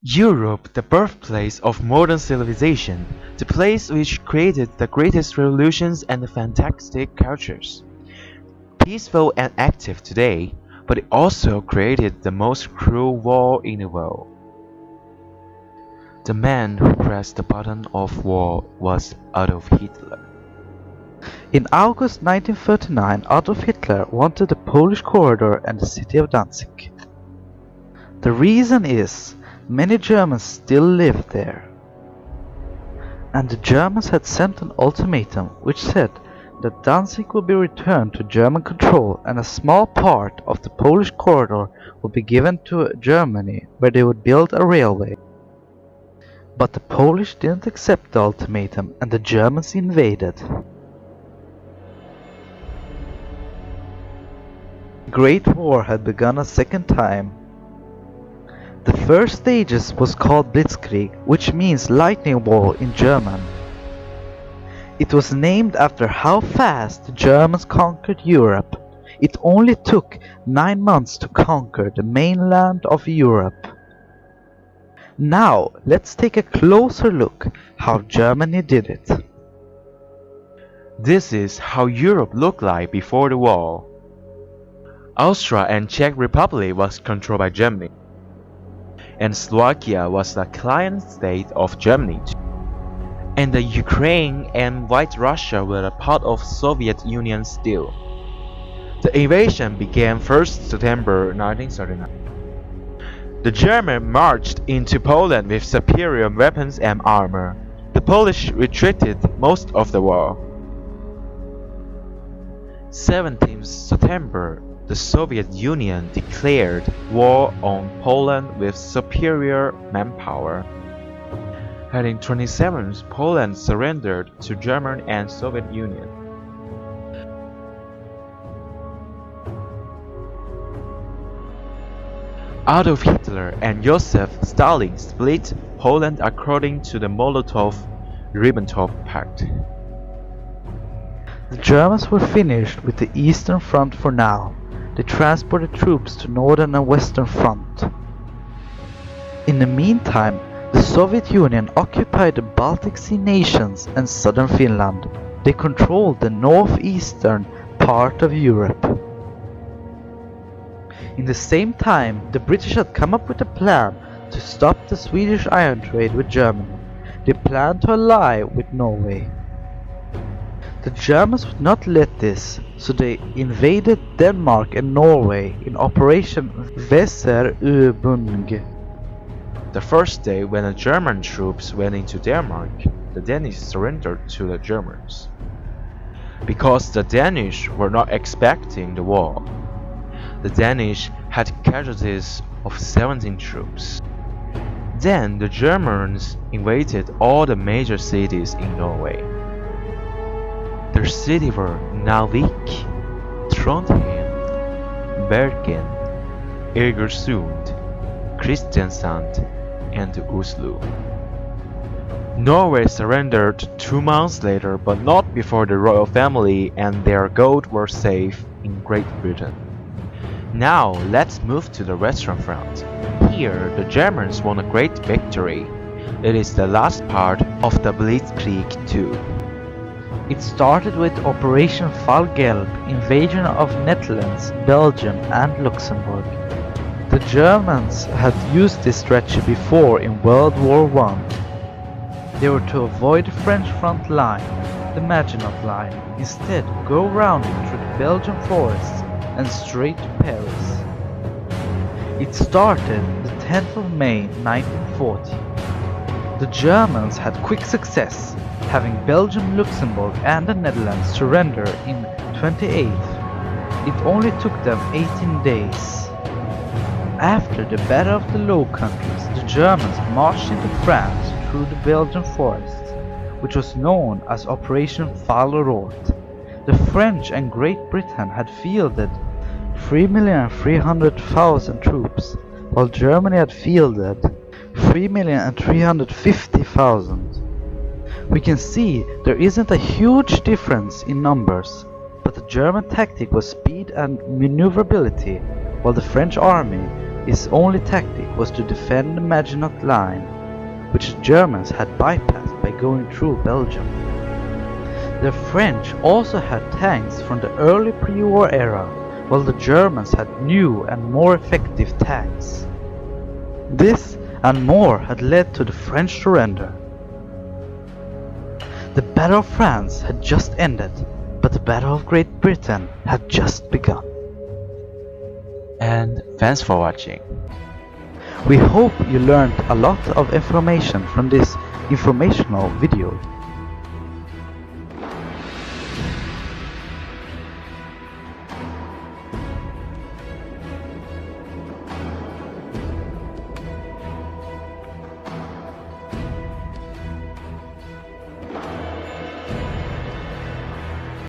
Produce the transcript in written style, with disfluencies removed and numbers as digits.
Europe, the birthplace of modern civilization, the place which created the greatest revolutions and the fantastic cultures. Peaceful and active today, but it also created the most cruel war in the world. The man who pressed the button of war was Adolf Hitler. In August 1939, Adolf Hitler wanted the Polish corridor and the city of Danzig. The reason is, many Germans still lived there. And the Germans had sent an ultimatum which said that Danzig would be returned to German control and a small part of the Polish corridor would be given to Germany, where they would build a railway. But the Polish didn't accept the ultimatum and the Germans invaded. The Great War had begun a second time. The first stages was called Blitzkrieg, which means lightning ball in German. It was named after how fast the Germans conquered Europe. It only took 9 months to conquer the mainland of Europe. Now let's take a closer look how Germany did it. This is how Europe looked like before the war. Austria and Czech Republic was controlled by Germany, and Slovakia was the client state of Germany, and the Ukraine and White Russia were a part of Soviet Union still. The invasion began 1st September 1939. The Germans marched into Poland with superior weapons and armor. The Polish retreated most of the war. 17th September, the Soviet Union declared war on Poland with superior manpower. Heading 27th, Poland surrendered to German and Soviet Union. Adolf Hitler and Joseph Stalin split Poland according to the Molotov-Ribbentrop Pact. The Germans were finished with the Eastern Front for now. They transported troops to Northern and Western Front. In the meantime, the Soviet Union occupied the Baltic Sea nations and southern Finland. They controlled the northeastern part of Europe. In the same time, the British had come up with a plan to stop the Swedish iron trade with Germany. They planned to ally with Norway. The Germans would not let this, so they invaded Denmark and Norway in Operation Weserübung. The first day when the German troops went into Denmark, the Danish surrendered to the Germans. Because the Danish were not expecting the war. The Danish had casualties of 17 troops. Then the Germans invaded all the major cities in Norway. Their cities were Narvik, Trondheim, Bergen, Egersund, Kristiansand, and Oslo. Norway surrendered 2 months later, but not before the royal family and their gold were safe in Great Britain. Now let's move to the Western Front. Here the Germans won a great victory. It is the last part of the Blitzkrieg too. It started with Operation Fall Gelb, invasion of Netherlands, Belgium and Luxembourg. The Germans had used this strategy before in World War I. They were to avoid the French front line, the Maginot Line, instead go round it through the Belgian forests and straight to Paris. It started the 10th of May 1940. The Germans had quick success, having Belgium, Luxembourg and the Netherlands surrender in 28th. It only took them 18 days. After the Battle of the Low Countries, the Germans marched into France through the Belgian forests, which was known as Operation Fall Rot. The French and Great Britain had fielded 3,300,000 troops, while Germany had fielded 3,350,000. We can see there isn't a huge difference in numbers, but the German tactic was speed and maneuverability, while the French army his only tactic was to defend the Maginot Line, which the Germans had bypassed by going through Belgium. The French also had tanks from the early pre-war era, while the Germans had new and more effective tanks. This and more had led to the French surrender. The Battle of France had just ended, but the Battle of Great Britain had just begun. And thanks for watching. We hope you learned a lot of information from this informational video.